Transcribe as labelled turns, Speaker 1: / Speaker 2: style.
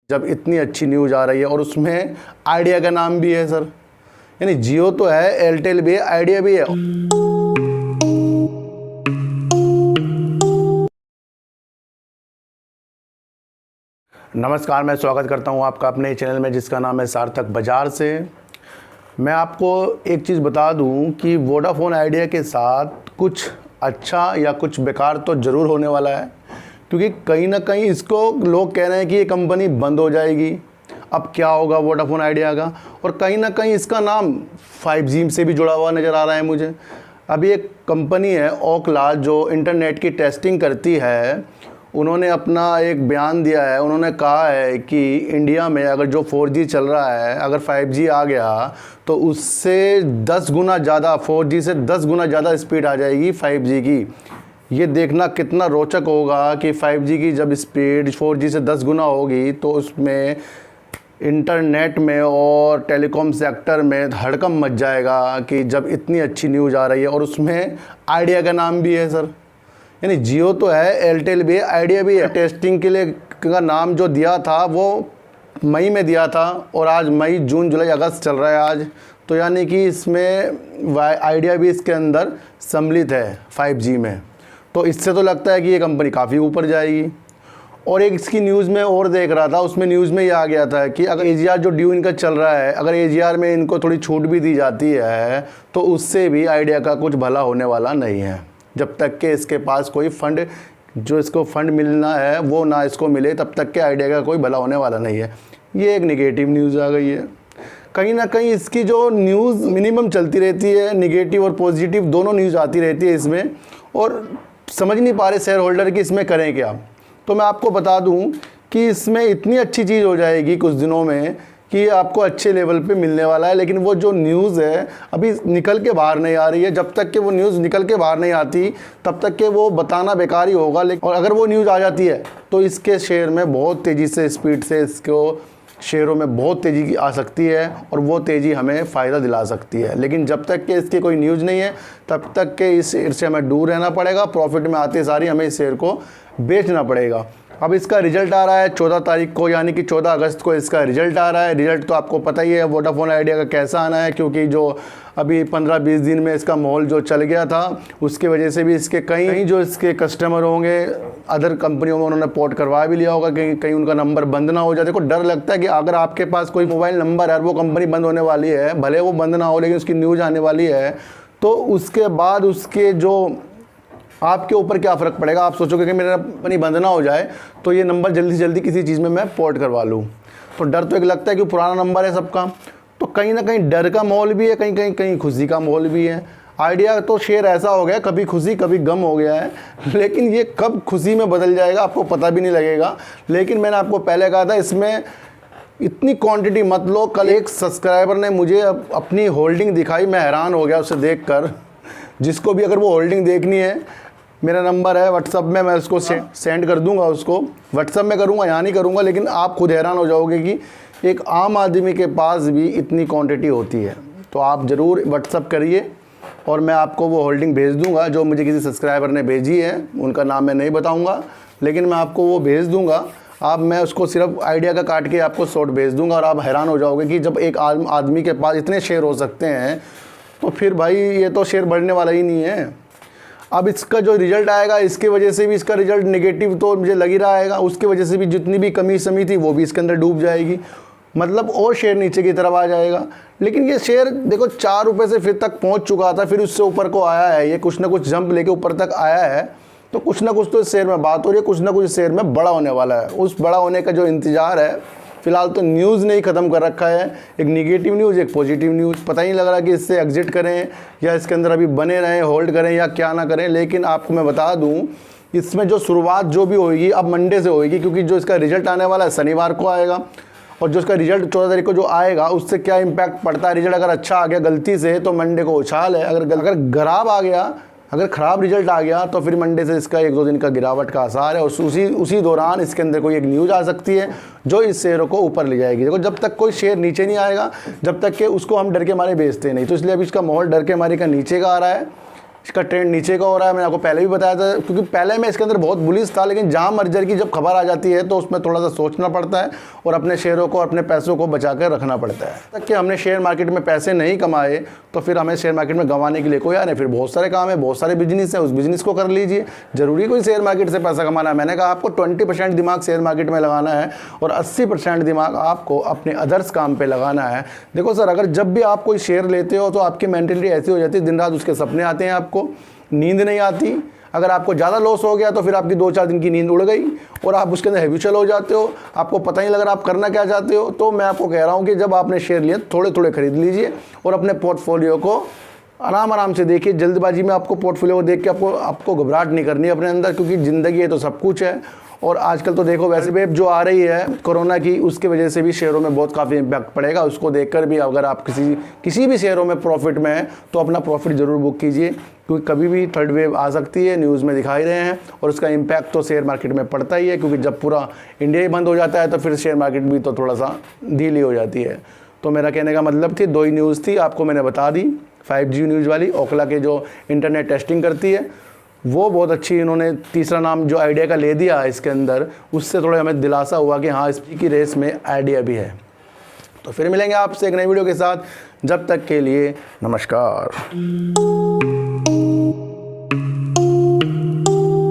Speaker 1: जब इतनी अच्छी न्यूज़ आ रही है और उसमें आइडिया का नाम भी है सर। यानी जियो तो है, एयरटेल भी है, आइडिया भी है। नमस्कार, मैं स्वागत करता हूं आपका अपने चैनल में जिसका नाम है सार्थक बाज़ार से। मैं आपको एक चीज़ बता दूं कि वोडाफोन आइडिया के साथ कुछ अच्छा या कुछ बेकार तो ज़रूर होने वाला है, क्योंकि कहीं ना कहीं इसको लोग कह रहे हैं कि ये कंपनी बंद हो जाएगी। अब क्या होगा वोडाफोन आइडिया का, और कहीं ना कहीं इसका नाम 5G से भी जुड़ा हुआ नज़र आ रहा है मुझे। अभी एक कंपनी है ओकला जो इंटरनेट की टेस्टिंग करती है, उन्होंने अपना एक बयान दिया है। उन्होंने कहा है कि इंडिया में अगर जो 4G चल रहा है, अगर 5G आ गया तो उससे 10 गुना ज़्यादा, 4G से 10 गुना ज़्यादा स्पीड आ जाएगी 5G की। ये देखना कितना रोचक होगा कि 5G की जब स्पीड 4G से 10 गुना होगी तो उसमें इंटरनेट में और टेलीकॉम सेक्टर में हड़कंप मच जाएगा कि जब इतनी अच्छी न्यूज़ आ रही है और उसमें आइडिया का नाम भी है सर। यानी जियो तो है, एयरटेल भी है, आइडिया भी है। टेस्टिंग के लिए का नाम जो दिया था वो मई में दिया था और आज मई, जून, जुलाई, अगस्त चल रहा है आज। तो यानी कि इसमें आइडिया भी इसके अंदर सम्मिलित है 5G में। तो इससे तो लगता है कि ये कंपनी काफ़ी ऊपर जाएगी। और एक इसकी न्यूज़ में और देख रहा था, उसमें न्यूज़ में ये आ गया था कि अगर AGR जो ड्यू इनका चल रहा है, अगर AGR में इनको थोड़ी छूट भी दी जाती है तो उससे भी आइडिया का कुछ भला होने वाला नहीं है, जब तक कि इसके पास कोई फ़ंड, जो इसको फ़ंड मिलना है वो ना इसको मिले, तब तक के आइडिया का कोई भला होने वाला नहीं है। ये एक निगेटिव न्यूज़ आ गई है। कहीं ना कहीं इसकी जो न्यूज़ मिनिमम चलती रहती है, निगेटिव और पॉजिटिव दोनों न्यूज़ आती रहती है इसमें, और समझ नहीं पा रहे शेयर होल्डर कि इसमें करें क्या। तो मैं आपको बता दूं कि इसमें इतनी अच्छी चीज़ हो जाएगी कुछ दिनों में कि आपको अच्छे लेवल पे मिलने वाला है। लेकिन वो जो न्यूज़ है अभी निकल के बाहर नहीं आ रही है। जब तक कि वो न्यूज़ निकल के बाहर नहीं आती तब तक के वो बताना बेकार ही होगा। लेकिन और अगर वो न्यूज़ आ जाती है तो इसके शेयर में बहुत तेज़ी से, स्पीड से इसको शेयरों में बहुत तेज़ी आ सकती है और वो तेज़ी हमें फ़ायदा दिला सकती है। लेकिन जब तक कि इसकी कोई न्यूज़ नहीं है तब तक के इस शेयर से हमें दूर रहना पड़ेगा। प्रॉफिट में आते सारी हमें इस शेयर को बेचना पड़ेगा। अब इसका रिजल्ट आ रहा है 14 तारीख को, यानी कि 14 अगस्त को इसका रिजल्ट आ रहा है। रिजल्ट तो आपको पता ही है वोडाफोन आइडिया का कैसा आना है, क्योंकि जो अभी 15-20 दिन में इसका माहौल जो चल गया था उसके वजह से भी इसके कई जो इसके कस्टमर होंगे अदर कंपनियों में उन्होंने पोर्ट करवा भी लिया होगा कि कहीं उनका नंबर बंद ना हो जाए। देखो, डर लगता है कि अगर आपके पास कोई मोबाइल नंबर है और वो कंपनी बंद होने वाली है, भले वो बंद ना हो लेकिन उसकी न्यूज़ आने वाली है, तो उसके बाद उसके जो आपके ऊपर क्या फ़र्क पड़ेगा। आप सोचोगे कि मेरा कंपनी बंद ना हो जाए तो ये नंबर जल्दी से जल्दी किसी चीज़ में मैं पोर्ट करवा लूँ। तो डर तो एक लगता है कि पुराना नंबर है सबका, तो कहीं ना कहीं डर का माहौल भी है, कहीं खुशी का माहौल भी है। आइडिया तो शेयर ऐसा हो गया, कभी खुशी कभी गम हो गया है, लेकिन ये कब खुशी में बदल जाएगा आपको पता भी नहीं लगेगा। लेकिन मैंने आपको पहले कहा था इसमें इतनी क्वांटिटी मत लो। कल एक सब्सक्राइबर ने मुझे अपनी होल्डिंग दिखाई, मैं हैरान हो गया उसे देखकर। जिसको भी अगर वो होल्डिंग देखनी है, मेरा नंबर है व्हाट्सअप में, मैं उसको सेंड कर दूंगा। उसको व्हाट्सअप में करूंगा, यहाँ नहीं करूंगा, लेकिन आप खुद हैरान हो जाओगे कि एक आम आदमी के पास भी इतनी क्वांटिटी होती है। तो आप ज़रूर व्हाट्सअप करिए और मैं आपको वो होल्डिंग भेज दूंगा जो मुझे किसी सब्सक्राइबर ने भेजी है। उनका नाम मैं नहीं बताऊँगा, लेकिन मैं आपको वो भेज दूँगा। मैं उसको सिर्फ आइडिया का काट के आपको शॉर्ट भेज दूँगा और आप हैरान हो जाओगे कि जब एक आदमी के पास इतने शेयर हो सकते हैं तो फिर भाई ये तो शेयर बढ़ने वाला ही नहीं है। अब इसका जो रिज़ल्ट आएगा इसके वजह से भी इसका रिज़ल्ट नेगेटिव तो मुझे लग ही रहा आएगा। उसकी वजह से भी जितनी भी कमी समी थी वो भी इसके अंदर डूब जाएगी, मतलब और शेयर नीचे की तरफ आ जाएगा। लेकिन ये शेयर देखो 4 रुपये से फिर तक पहुंच चुका था, फिर उससे ऊपर को आया है, ये कुछ ना कुछ जंप लेके ऊपर तक आया है। तो कुछ ना कुछ तो इस शेयर में बात हो रही है, कुछ ना कुछ इस शेयर में बड़ा होने वाला है। उस बड़ा होने का जो इंतज़ार है, फिलहाल तो न्यूज़ ने ही ख़त्म कर रखा है। एक निगेटिव न्यूज़, एक पॉजिटिव न्यूज़। पता ही नहीं लग रहा कि इससे एग्जिट करें या इसके अंदर अभी बने रहें, होल्ड करें या क्या ना करें। लेकिन आपको मैं बता दूं, इसमें जो शुरुआत जो भी होगी अब मंडे से होगी, क्योंकि जो इसका रिजल्ट आने वाला है शनिवार को आएगा। और जो इसका रिजल्ट 14 तारीख को जो आएगा उससे क्या इम्पैक्ट पड़ता है। रिजल्ट अगर अच्छा आ गया गलती से तो मंडे को उछाल है, अगर खराब आ गया, अगर ख़राब रिजल्ट आ गया तो फिर मंडे से इसका 1-2 दिन का गिरावट का आसार है। और उसी दौरान इसके अंदर कोई एक न्यूज़ आ सकती है जो इस शेयरों को ऊपर ले जाएगी। देखो, जब तक कोई शेयर नीचे नहीं आएगा जब तक कि उसको हम डर के मारे बेचते नहीं, तो इसलिए अभी इसका माहौल डर के मारे का नीचे का आ रहा है। इसका ट्रेंड नीचे का हो रहा है। मैंने आपको पहले भी बताया था, क्योंकि पहले मैं इसके अंदर बहुत बुलिश था, लेकिन जहां मर्जर की जब खबर आ जाती है तो उसमें थोड़ा सा सोचना पड़ता है और अपने शेयरों को, अपने पैसों को बचा कर रखना पड़ता है। तक कि हमने शेयर मार्केट में पैसे नहीं कमाए तो फिर हमें शेयर मार्केट में गंवाने के लिए कोई आया नहीं। फिर बहुत सारे काम है, बहुत सारे बिजनेस है, उस बिजनेस को कर लीजिए। जरूरी कोई शेयर मार्केट से पैसा कमाना है? मैंने कहा आपको 20% दिमाग शेयर मार्केट में लगाना है और 80% दिमाग आपको अपने अदर्स काम पे लगाना है। देखो सर, अगर जब भी आप कोई शेयर लेते हो तो आपकी मेंटलिटी ऐसी हो जाती है, दिन रात उसके सपने आते हैं, आपको नींद नहीं आती। अगर आपको ज़्यादा लॉस हो गया तो फिर आपकी 2-4 दिन की नींद उड़ गई और आप उसके अंदर हैबिचुअल हो जाते हो, आपको पता ही नहीं लग रहा आप करना क्या चाहते हो। तो मैं आपको कह रहा हूँ कि जब आपने शेयर लिए थोड़े थोड़े खरीद लीजिए और अपने पोर्टफोलियो को आराम आराम से देखिए। जल्दबाजी में आपको पोर्टफोलियो को देख के आपको घबराहट नहीं करनी है अपने अंदर, क्योंकि ज़िंदगी है तो सब कुछ है। और आजकल तो देखो वैसे वेव जो आ रही है कोरोना की, उसकी वजह से भी शेयरों में बहुत काफ़ी इम्पैक्ट पड़ेगा। उसको देखकर भी अगर आप किसी भी शेयरों में प्रॉफिट में हैं तो अपना प्रॉफिट ज़रूर बुक कीजिए, क्योंकि कभी भी थर्ड वेव आ सकती है, न्यूज़ में दिखाई रहे हैं। और उसका इम्पैक्ट तो शेयर मार्केट में पड़ता ही है, क्योंकि जब पूरा इंडिया ही बंद हो जाता है तो फिर शेयर मार्केट भी तो थोड़ा सा ढीली हो जाती है। तो मेरा कहने का मतलब थी, 2 ही न्यूज़ थी, आपको मैंने बता दी। 5G न्यूज़ वाली, ओखला के जो इंटरनेट टेस्टिंग करती है वो बहुत अच्छी, इन्होंने तीसरा नाम जो आइडिया का ले दिया है इसके अंदर, उससे थोड़ा हमें दिलासा हुआ कि हाँ इसकी रेस में आइडिया भी है। तो फिर मिलेंगे आपसे एक नई वीडियो के साथ, जब तक के लिए नमस्कार।